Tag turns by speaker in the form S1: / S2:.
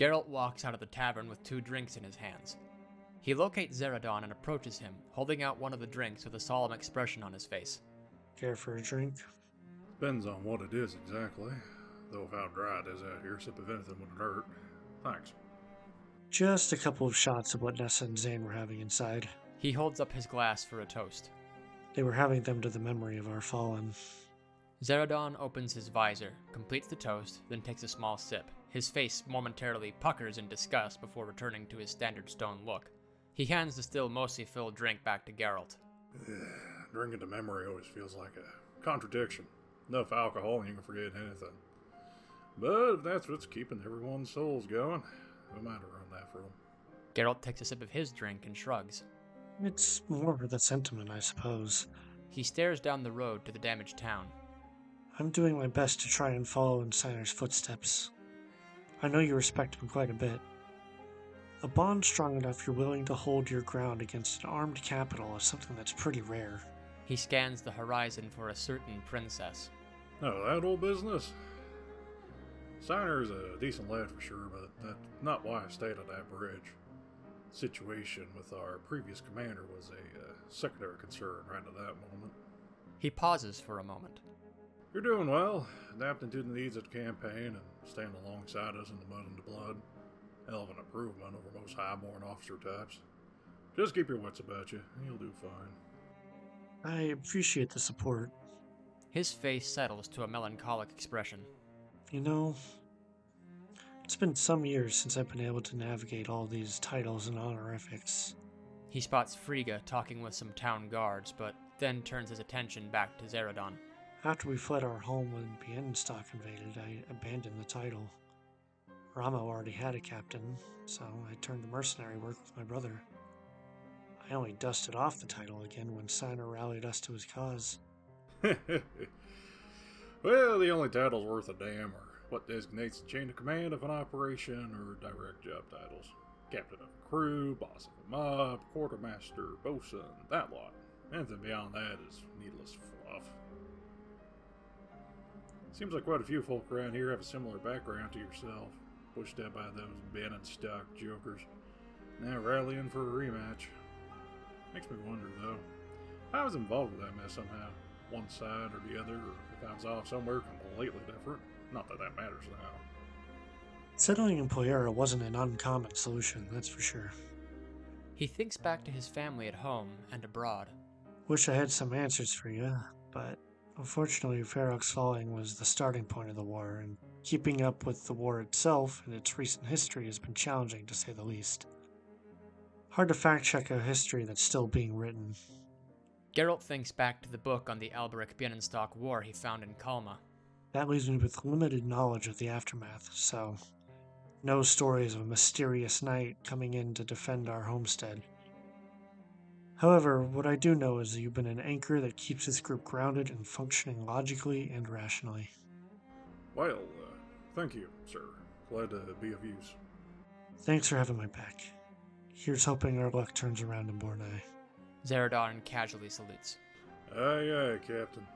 S1: Geralt walks out of the tavern with 2 drinks in his hands. He locates Zaradon and approaches him, holding out one of the drinks with a solemn expression on his face.
S2: Care for a drink?
S3: Depends on what it is exactly. Though how dry it is out here, sip of anything wouldn't hurt. Thanks.
S2: Just a couple of shots of what Nessa and Zane were having inside.
S1: He holds up his glass for a toast.
S2: They were having them to the memory of our fallen.
S1: Zaradon opens his visor, completes the toast, then takes a small sip. His face momentarily puckers in disgust before returning to his standard stone look. He hands the still mostly filled drink back to Geralt.
S3: Drinking to memory always feels like a contradiction. Enough alcohol and you can forget anything. But if that's what's keeping everyone's souls going, we might run that for them.
S1: Geralt takes a sip of his drink and shrugs.
S2: It's more of the sentiment, I suppose.
S1: He stares down the road to the damaged town.
S2: I'm doing my best to try and follow in Signer's footsteps. I know you respect him quite a bit. A bond strong enough you're willing to hold your ground against an armed capital is something that's pretty rare.
S1: He scans the horizon for a certain princess.
S3: Oh, that old business? Signer's a decent lad for sure, but that's not why I stayed at that bridge. The situation with our previous commander was a secondary concern right at that moment.
S1: He pauses for a moment.
S3: You're doing well, adapting to the needs of the campaign and staying alongside us in the mud and the blood. Hell of an improvement over most highborn officer types. Just keep your wits about you, and you'll do fine.
S2: I appreciate the support.
S1: His face settles to a melancholic expression.
S2: You know, it's been some years since I've been able to navigate all these titles and honorifics.
S1: He spots Frigga talking with some town guards, but then turns his attention back to Zaradon.
S2: After we fled our home when Bienenstock invaded, I abandoned the title. Ramo already had a captain, so I turned to mercenary work with my brother. I only dusted off the title again when Signer rallied us to his cause.
S3: Well, the only titles worth a damn are what designates the chain of command of an operation or direct job titles. Captain of a crew, boss of a mob, quartermaster, bosun, that lot. Anything beyond that is needless fluff. Seems like quite a few folk around here have a similar background to yourself, pushed out by those Bienenstock jokers, now rallying for a rematch. Makes me wonder, though, if I was involved with that mess somehow, one side or the other, or if I was off somewhere completely different. Not that that matters now.
S2: Settling in Poyera wasn't an uncommon solution, that's for sure.
S1: He thinks back to his family at home and abroad.
S2: Wish I had some answers for you, but unfortunately Ferox falling was the starting point of the war, and keeping up with the war itself and its recent history has been challenging to say the least. Hard to fact-check a history that's still being written.
S1: Geralt thinks back to the book on the Alberic-Bienenstock War he found in Kalma.
S2: That leaves me with limited knowledge of the aftermath, so no stories of a mysterious knight coming in to defend our homestead. However, what I do know is that you've been an anchor that keeps this group grounded and functioning logically and rationally.
S3: Well, thank you, sir. Glad to be of use.
S2: Thanks for having my back. Here's hoping our luck turns around in Bornai.
S1: Zaradon casually salutes.
S3: Aye, aye, Captain.